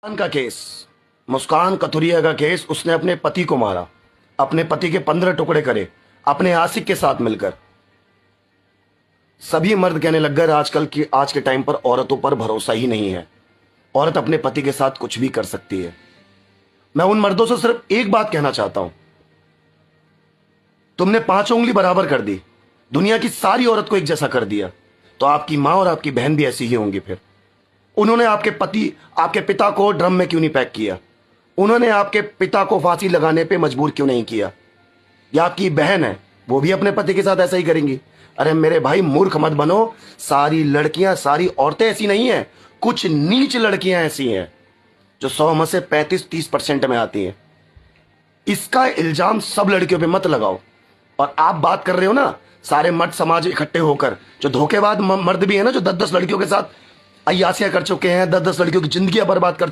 मुस्कान का केस, मुस्कान कथुरिया का केस, उसने अपने पति को मारा, अपने पति के 15 टुकड़े करे अपने आशिक के साथ मिलकर। सभी मर्द कहने लग गए आजकल की आज के टाइम पर औरतों पर भरोसा ही नहीं है, औरत अपने पति के साथ कुछ भी कर सकती है। मैं उन मर्दों से सिर्फ एक बात कहना चाहता हूं, तुमने 5 उंगली बराबर कर दी, दुनिया की सारी औरत को एक जैसा कर दिया, तो आपकी मां और आपकी बहन भी ऐसी ही होंगी। फिर उन्होंने आपके पिता को ड्रम में क्यों नहीं पैक किया? उन्होंने आपके पिता को फांसी लगाने पे मजबूर क्यों नहीं किया? या आपकी बहन है, वो भी अपने पति के साथ ऐसा ही करेंगी? अरे मेरे भाई, मूर्ख मत बनो। सारी लड़कियां, सारी औरतें ऐसी नहीं है, कुछ नीच लड़कियां ऐसी हैं जो 100 में से 35-30% में आती हैं। इसका इल्जाम सब लड़कियों पे मत लगाओ। और आप बात कर रहे हो ना सारे मर्द समाज इकट्ठे होकर, जो धोखेबाज मर्द भी है ना, जो 10-10 लड़कियों के साथ अय्यासियां कर चुके हैं, 10-10 लड़कियों की जिंदगियां बर्बाद कर